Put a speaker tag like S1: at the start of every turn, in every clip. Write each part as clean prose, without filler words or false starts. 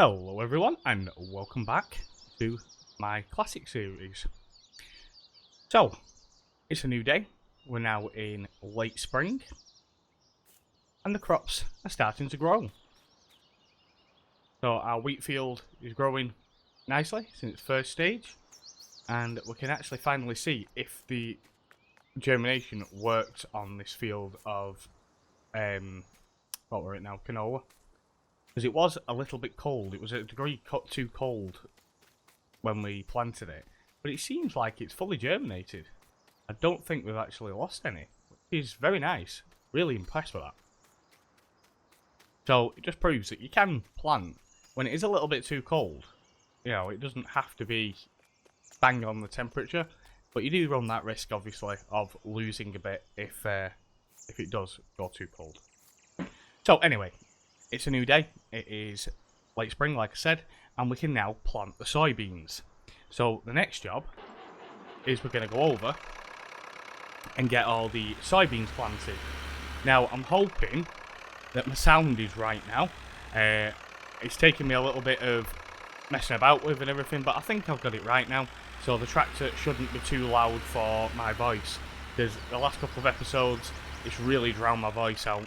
S1: Hello everyone and welcome back to my classic series. So, it's a new day, we're now in late spring and the crops are starting to grow. So our wheat field is growing nicely since its first stage and we can actually finally see if the germination worked on this field of, what we're at now, canola. Because it was a little bit cold, it was a degree too cold when we planted it. But it seems like it's fully germinated. I don't think we've actually lost any, which is very nice. Really impressed with that. So it just proves that you can plant when it is a little bit too cold. You know, it doesn't have to be bang on the temperature, but you do run that risk, obviously, of losing a bit if it does go too cold. So anyway, it's a new day, it is late spring like I said, and we can now plant the soybeans. So the next job is we're going to go over and get all the soybeans planted. Now I'm hoping that my sound is right now. It's taken me a little bit of messing about with and everything, but I think I've got it right now. So the tractor shouldn't be too loud for my voice, because the last couple of episodes it's really drowned my voice out.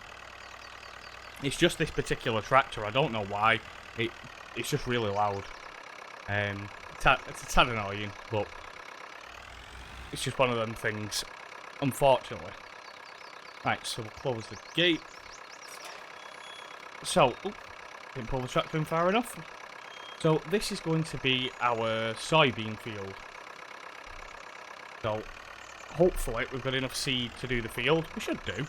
S1: It's just this particular tractor, I don't know why, it's just really loud. It's a tad annoying, but it's just one of them things, unfortunately. Right, so we'll close the gate. So, didn't pull the tractor in far enough. So this is going to be our soybean field. So, hopefully we've got enough seed to do the field, we should do.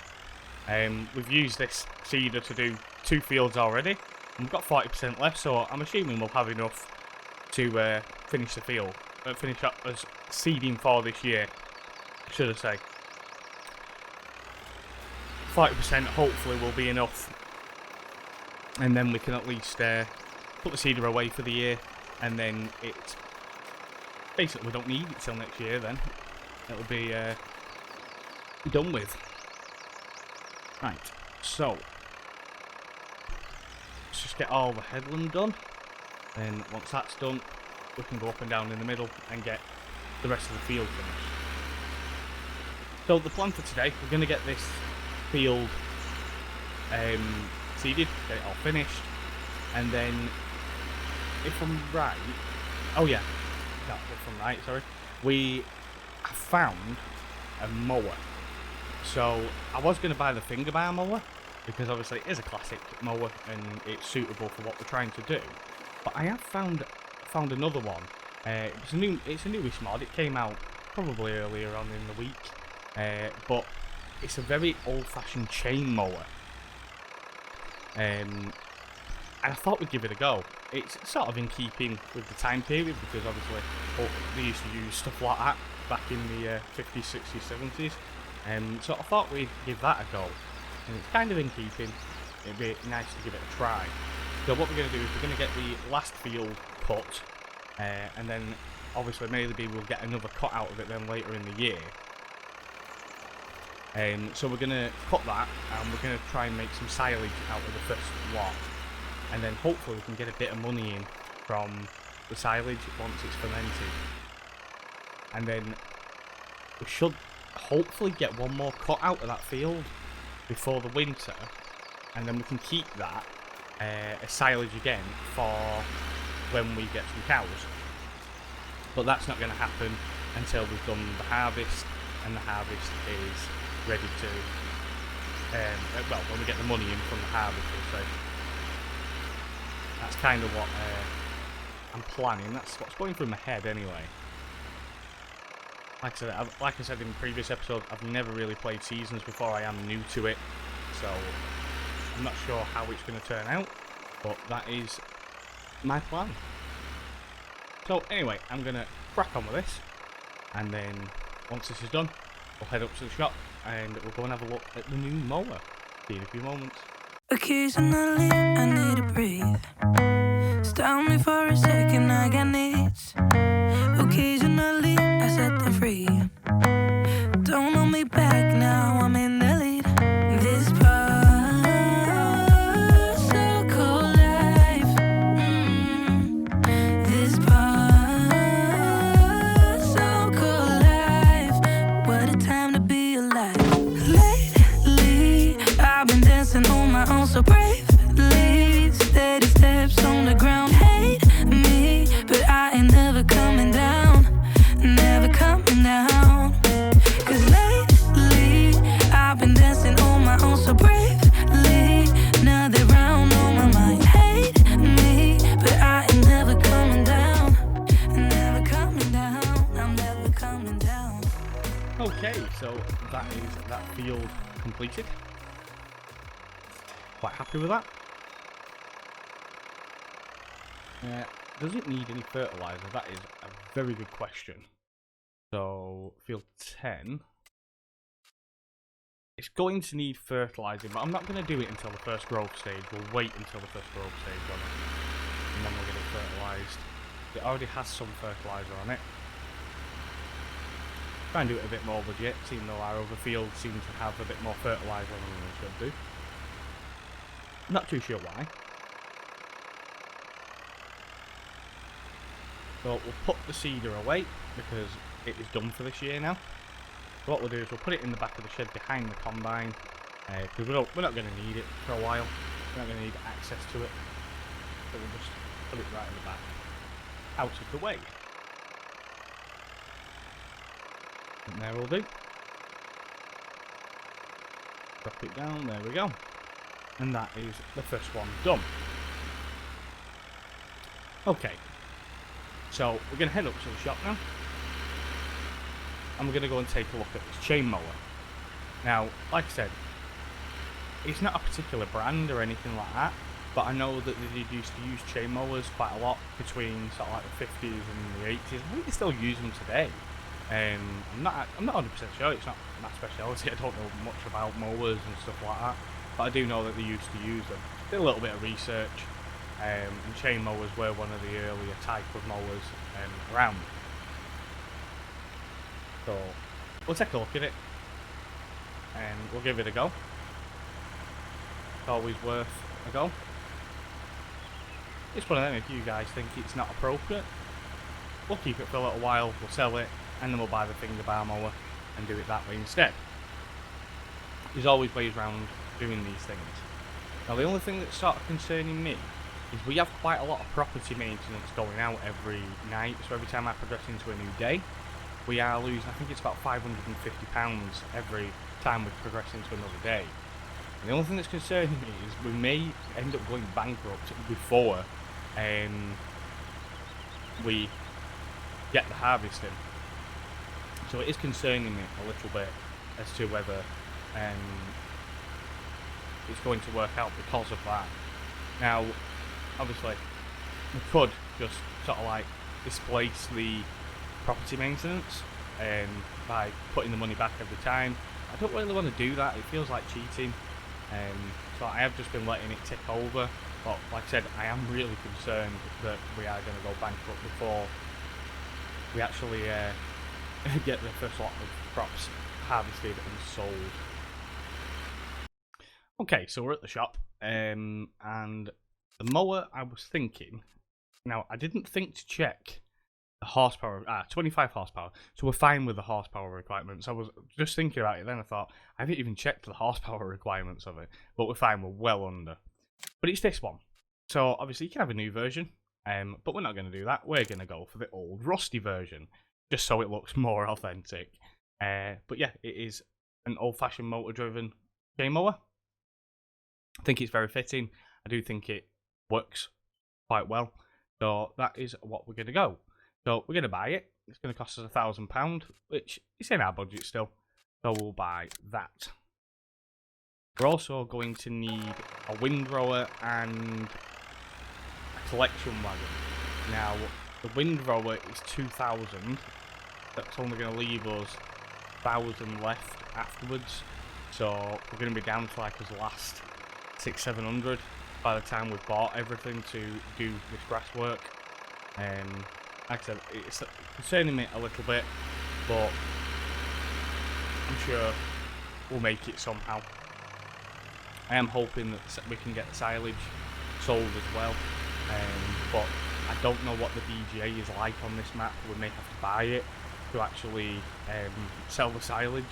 S1: We've used this seeder to do 2 fields already, and we've got 40% left, so I'm assuming we'll have enough to finish the field, finish up as seeding for this year, should I say. 40% hopefully will be enough, and then we can at least put the seeder away for the year, and then it's basically we don't need it till next year. Then it'll be done with. Right, so let's just get all the headland done, and once that's done we can go up and down in the middle and get the rest of the field finished. So the plan for today, we're going to get this field seeded, get it all finished, and then if I'm right, oh yeah, no, if I'm right, sorry, we have found a mower. So I was going to buy the finger bar mower, because obviously it is a classic mower and it's suitable for what we're trying to do. But I have found another one. It's a newish mod. It came out probably earlier on in the week, but it's a very old-fashioned chain mower. And I thought we'd give it a go. It's sort of in keeping with the time period, because obviously they used to use stuff like that back in the 50s, 60s, 70s. So I thought we'd give that a go, and it's kind of in keeping. It'd be nice to give it a try. So what we're going to do is we're going to get the last field cut, and then obviously maybe we'll get another cut out of it then later in the year. So we're going to cut that, and we're going to try and make some silage out of the first lot, and then hopefully we can get a bit of money in from the silage once it's fermented, and then we should hopefully get one more cut out of that field before the winter, and then we can keep that as silage again for when we get some cows. But that's not going to happen until we've done the harvest, and the harvest is ready to well, when we get the money in from the harvest, we'll say. That's kind of what I'm planning. That's what's going through my head anyway. Like I said in the previous episode, I've never really played Seasons before. I am new to it, so I'm not sure how it's going to turn out, but that is my plan. So anyway, I'm going to crack on with this, and then once this is done, we'll head up to the shop and we'll go and have a look at the new mower. See you in a few moments.
S2: Occasionally I need to breathe. Stop me for a second, I got needs. Occasionally I set them free. Don't hold me back now, I'm in the lead. This puzzle called life.
S1: that is that field completed. Quite happy with that. Does it need any fertilizer? That is a very good question. So, field 10. It's going to need fertilizing, but I'm not going to do it until the first growth stage. We'll wait until the first growth stage on it, and then we'll get it fertilized. It already has some fertilizer on it. Try and do it a bit more legit, seeing though our other fields seem to have a bit more fertilizer on them than they should do. Not too sure why. So we'll put the seeder away because it is done for this year now. So what we'll do is we'll put it in the back of the shed behind the combine, because we're not going to need it for a while. We're not going to need access to it. So we'll just put it right in the back, out of the way. And there will do. Drop it down, there we go. And that is the first one done. Okay. So we're going to head up to the shop now. And we're going to go and take a look at this chain mower. Now, like I said, it's not a particular brand or anything like that, but I know that they used to use chain mowers quite a lot between sort of like the 50s and the 80s. I think they still use them today. I'm not 100% sure. It's not my speciality. I don't know much about mowers and stuff like that, but I do know that they used to use them. Did a little bit of research, and chain mowers were one of the earlier type of mowers around. So we'll take a look at it and we'll give it a go. It's always worth a go. It's one of them, if you guys think it's not appropriate, we'll keep it for a little while, we'll sell it, and then we'll buy the finger bar mower and do it that way instead. There's always ways around doing these things. Now the only thing that's sort of concerning me is we have quite a lot of property maintenance going out every night, so every time I progress into a new day, we are losing, I think it's about £550 every time we progress into another day. And the only thing that's concerning me is we may end up going bankrupt before we get the harvesting. So it is concerning me a little bit as to whether it's going to work out because of that. Now, obviously, we could just sort of like displace the property maintenance by putting the money back every time. I don't really want to do that. It feels like cheating. So I have just been letting it tick over. But like I said, I am really concerned that we are going to go bankrupt before we actually get the first lot of crops harvested and sold. Okay, so we're at the shop, and the mower, I was thinking, now I didn't think to check the horsepower, 25 horsepower, so we're fine with the horsepower requirements. I was just thinking about it then, I thought, I haven't even checked the horsepower requirements of it, but we're fine, we're well under. But it's this one, so obviously you can have a new version, but we're not going to do that. We're going to go for the old rusty version, just so it looks more authentic. But yeah, it is an old-fashioned motor-driven chain mower. I think it's very fitting. I do think it works quite well. So that is what we're going to go. So we're going to buy it. It's going to cost us £1,000, which is in our budget still. So we'll buy that. We're also going to need a windrower and a collection wagon. Now, the windrower is 2,000. That's only going to leave us 1,000 left afterwards. So we're going to be down to like his last 600-700 by the time we've bought everything to do this grass work. Like I said, it's concerning me a little bit, but I'm sure we'll make it somehow. I am hoping that we can get the silage sold as well, but I don't know what the BGA is like on this map. We may have to buy it to actually sell the silage,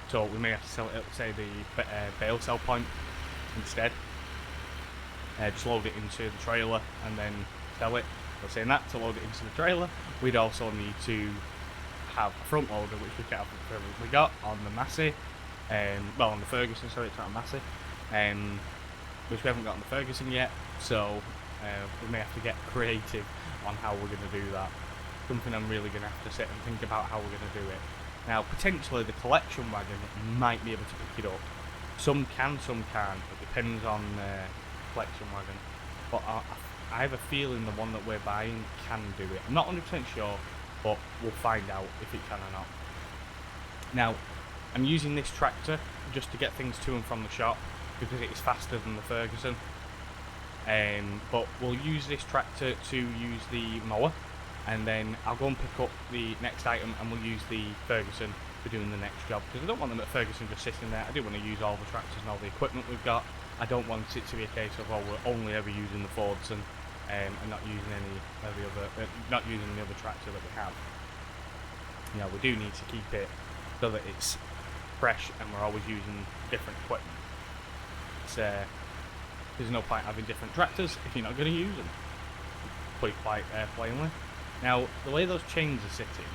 S1: so we may have to sell it at, say, the bale sell point instead. Just load it into the trailer and then sell it. But saying that, to load it into the trailer, we'd also need to have a front loader, which we got on the Massey, well, on the Ferguson, sorry, it's not a Massey, which we haven't got on the Ferguson yet, so we may have to get creative on how we're going to do that. Something I'm really going to have to sit and think about how we're going to do it. Now, potentially the collection wagon might be able to pick it up. Some can, some can't. It depends on collection wagon. But I have a feeling the one that we're buying can do it. I'm not 100% sure, but we'll find out if it can or not. Now, I'm using this tractor just to get things to and from the shop because it is faster than the Ferguson. But we'll use this tractor to use the mower, and then I'll go and pick up the next item and we'll use the Ferguson for doing the next job, because I don't want them at Ferguson just sitting there. I do want to use all the tractors and all the equipment we've got. I don't want it to be a case of, oh, we're only ever using the Fords and not using any of the other, not using the other tractor that we have. You know, we do need to keep it so that it's fresh and we're always using different equipment. There's no point having different tractors if you're not going to use them. Put it quite plainly. Now, the way those chains are sitting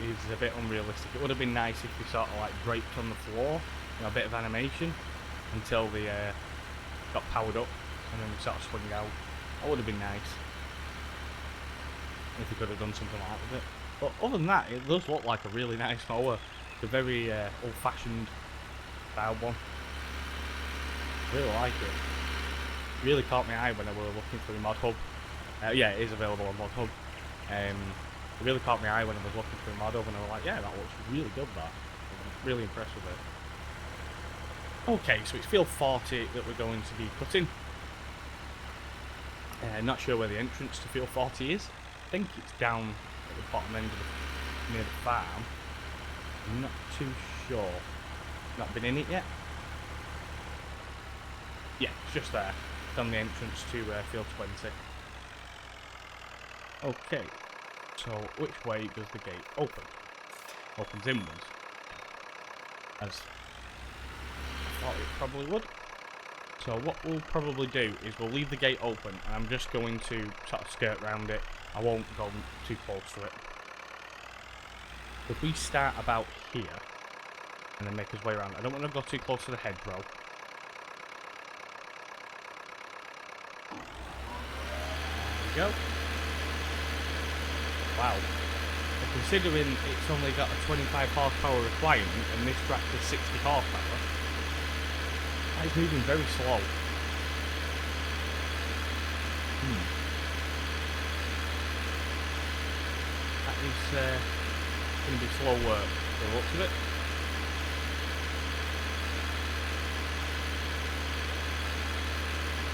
S1: is a bit unrealistic. It would have been nice if they sort of like draped on the floor, you know, a bit of animation until they got powered up and then sort of swung out. That would have been nice if they could have done something like that with it. But other than that, it does look like a really nice mower. It's a very old-fashioned style one. Really like it. Really caught my eye when I were looking through Mod Hub. Yeah, it is available on Mod Hub. It really caught my eye when I was looking through Mod Hub, and I was like, yeah, that looks really good. That. I'm really impressed with it. Okay, so it's field 40 that we're going to be cutting. Not sure where the entrance to field 40 is. I think it's down at the bottom end of near the farm. I'm not too sure. Not been in it yet. Yeah, it's just there. It's on the entrance to field 20. Okay, so which way does the gate open? Opens inwards. As I thought it probably would. So what we'll probably do is we'll leave the gate open, and I'm just going to sort of skirt around it. I won't go too close to it. If we start about here and then make us way around, I don't want to go too close to the hedgerow. There we go. Wow. Considering it's only got a 25 horsepower requirement and this tractor's 60 horsepower, it's moving very slow. That is going to be slow work for the looks of it.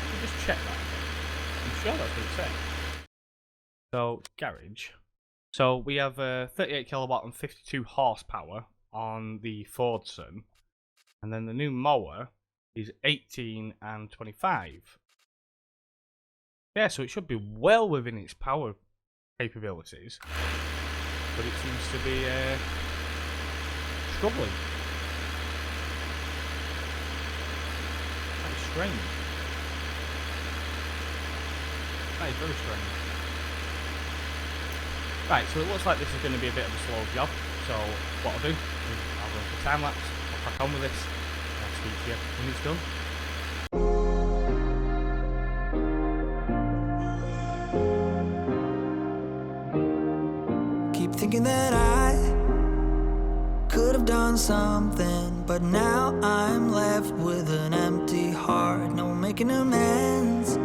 S1: Let me just check that again. I'm sure that's what it said. So, garage. So we have 38 kilowatt and 52 horsepower on the Fordson, and then the new mower is 18 and 25. Yeah, so it should be well within its power capabilities, but it seems to be struggling. That is strange. That is very strange. Right, so it looks like this is going to be a bit of a slow job, so what I'll do is I'll run for time lapse, I'll crack on with this, and I'll speak to you when it's done.
S2: Keep thinking that I could have done something, but now I'm left with an empty heart. No making amends,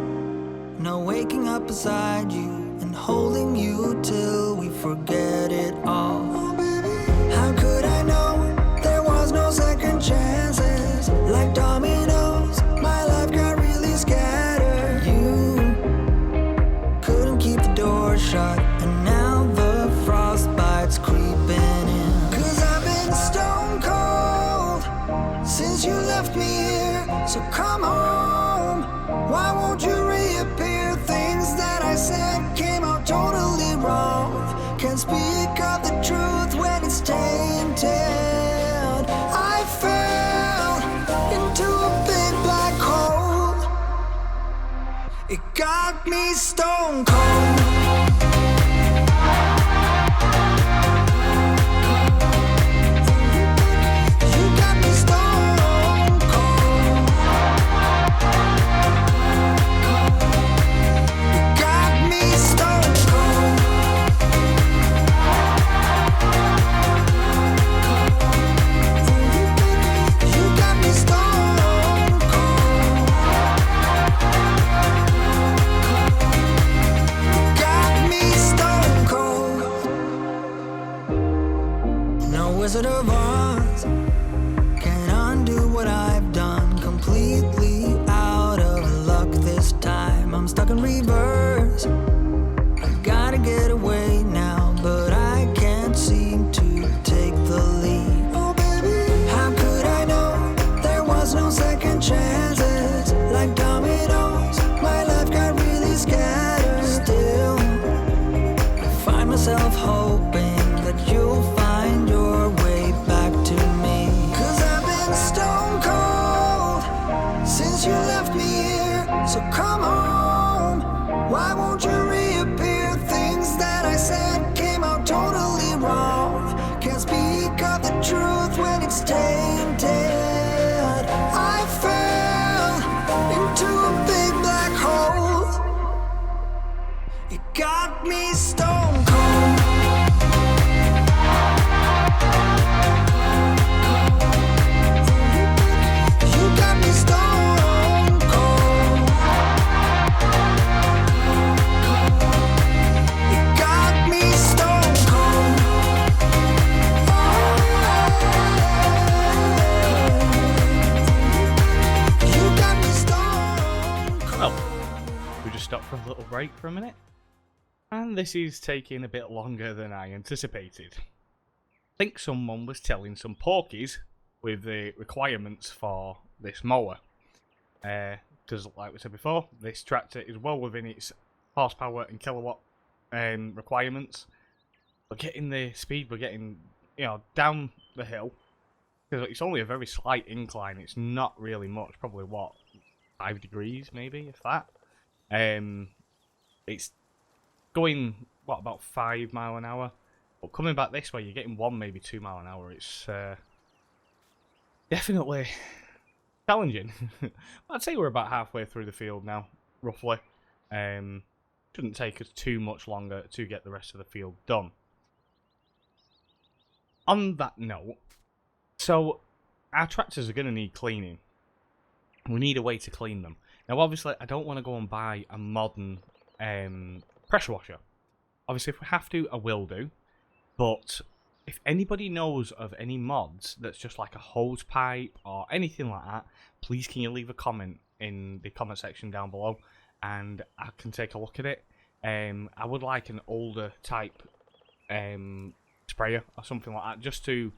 S2: no waking up beside you and holding you till we forget it all. How could I know there was no second chances? Like dominoes, my life got really scattered. You couldn't keep the door shut, and now the frostbite's creeping in. 'Cause I've been stone cold since you left me here. So come home, why won't you reappear? Things that I said came out totally wrong. Can't speak of the truth when it's tainted. I fell into a big black hole. It got me stone cold. You got me stone cold. You got me stone cold. Why won't you reappear? Things that I said came out totally wrong. Can't speak of the truth when it's tainted. I fell into a big black hole. It got me stone cold. You got me stone cold. You got me stone cold. You got me stone cold.
S1: Well, we just stopped for a little break for a minute. And this is taking a bit longer than I anticipated. I think someone was telling some porkies with the requirements for this mower. Because like we said before, this tractor is well within its horsepower and kilowatt requirements. But getting the speed we're getting, down the hill, because it's only a very slight incline, it's not really much, probably what, 5 degrees maybe, if that. It's going, what, about 5 miles an hour? But coming back this way, you're getting 1, maybe 2 miles an hour. It's definitely challenging. I'd say we're about halfway through the field now, roughly. Shouldn't take us too much longer to get the rest of the field done. On that note, so our tractors are going to need cleaning. We need a way to clean them. Now, obviously, I don't want to go and buy a modern pressure washer. Obviously, if we have to, I will do. But if anybody knows of any mods that's just like a hose pipe or anything like that, please can you leave a comment in the comment section down below and I can take a look at it. I would like an older type sprayer or something like that just to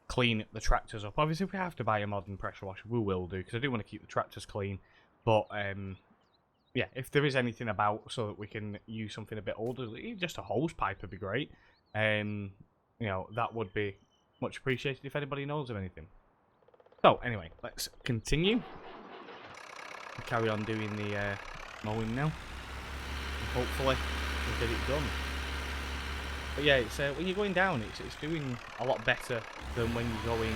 S1: clean the tractors up. Obviously, if we have to buy a modern pressure washer, we will do, because I do want to keep the tractors clean. But yeah, if there is anything about so that we can use something a bit older, just a hose pipe would be great. That would be much appreciated if anybody knows of anything. So anyway, let's continue. We'll carry on doing the mowing now. And hopefully we'll get it done. But yeah, it's when you're going down, it's doing a lot better than when you're going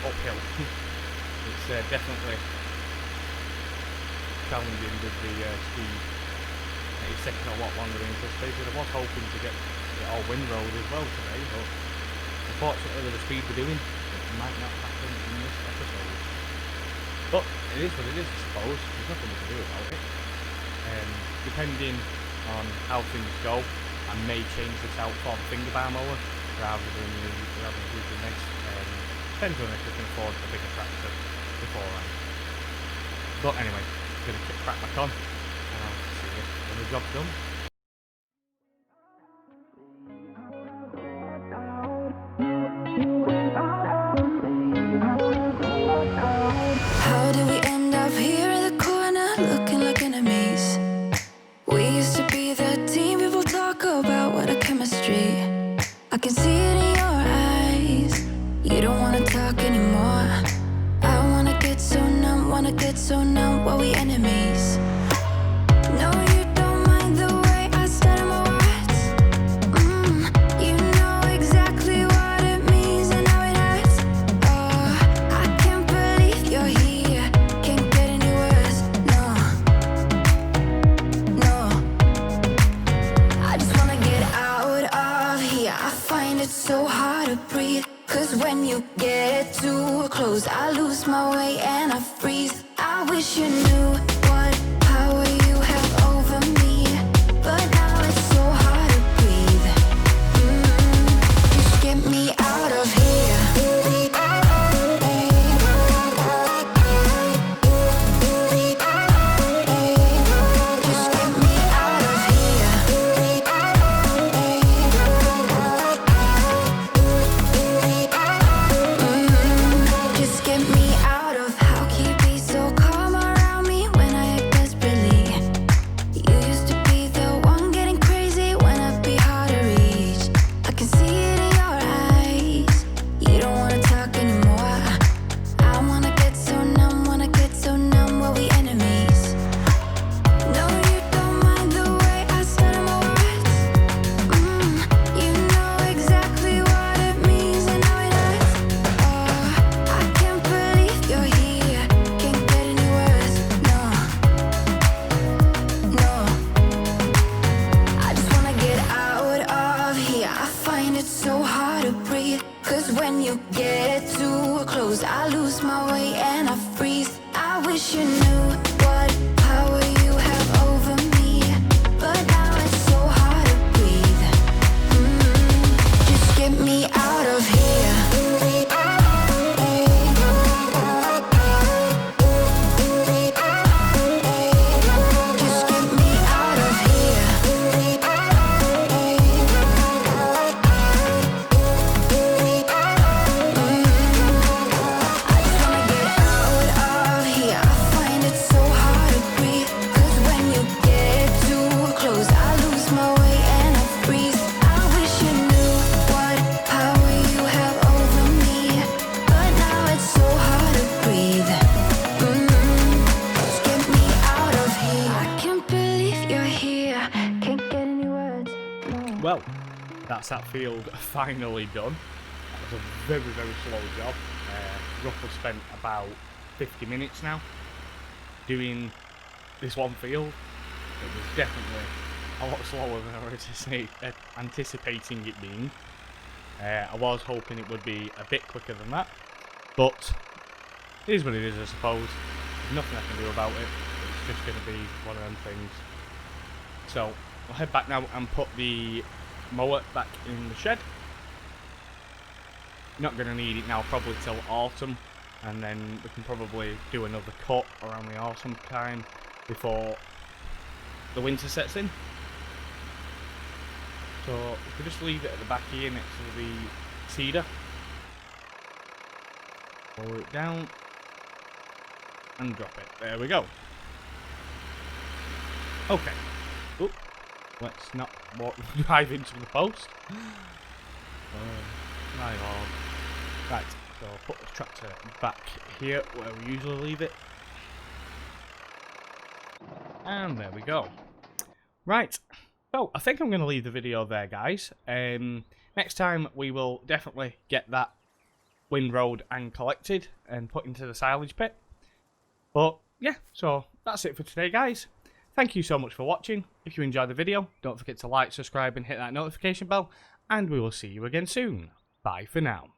S1: uphill. It's definitely challenging with the speed. It's taking a lot longer than anticipated. I was hoping to get it all windrowed as well today, but unfortunately with the speed we're doing, it might not happen in this episode. But it is what it is, I suppose. There's nothing we can do about it. Depending on how things go, I may change this out for the finger bar mower rather than using this. Depends on if we can afford a bigger tractor beforehand. But anyway, I'm going to crack back on and I'll see you when the job's done.
S2: How did we end up here in the corner looking like enemies? We used to be the team people talk about, what a chemistry. I can see it in your eyes. You don't wanna talk anymore. I wanna get so numb while we enemies. No, you don't mind the way I stutter my words. You know exactly what it means and how it hurts. Oh, I can't believe you're here. Can't get any worse. No. I just wanna get out of here. I find it so hard to breathe. 'Cause when you get too close, I lose my way and I freeze. I wish you knew what power you have over me, but now it's so hard to breathe. Just get me out of here. Just get me out of here. Just get me out of. How can you be so calm around me when you get too close, I lose my way and I freeze. I wish you knew what power you have over me, but now it's so hard to breathe. Just get me out of here. Just get me out of here. I just wanna get out of here. I find it so hard to breathe, 'cause when you get too close, I lose my way and I freeze. I wish you knew what power you have over me, but now it's so hard to breathe. Just get me out of here. I can't believe you're here. Can't get any words.
S1: Well, that's that field finally done. That was a very, very slow job. Roughly spent about 50 minutes now doing this one field. It was definitely a lot slower than I was anticipating it being. I was hoping it would be a bit quicker than that, but it is what it is, I suppose. There's nothing I can do about it. It's just going to be one of them things. So I'll head back now and put the mower back in the shed. Not going to need it now probably till autumn, and then we can probably do another cut around the autumn time before the winter sets in. So we could just leave it at the back here next to the cedar. Lower it down and drop it. There we go. Okay. Oop. Let's not drive into the post. My lord. Right, so I'll put the tractor back here where we usually leave it. And there we go. Right, so I think I'm going to leave the video there, guys. Next time we will definitely get that windrowed and collected and put into the silage pit. But yeah, so that's it for today, guys. Thank you so much for watching. If you enjoyed the video, don't forget to like, subscribe and hit that notification bell. And we will see you again soon. Bye for now.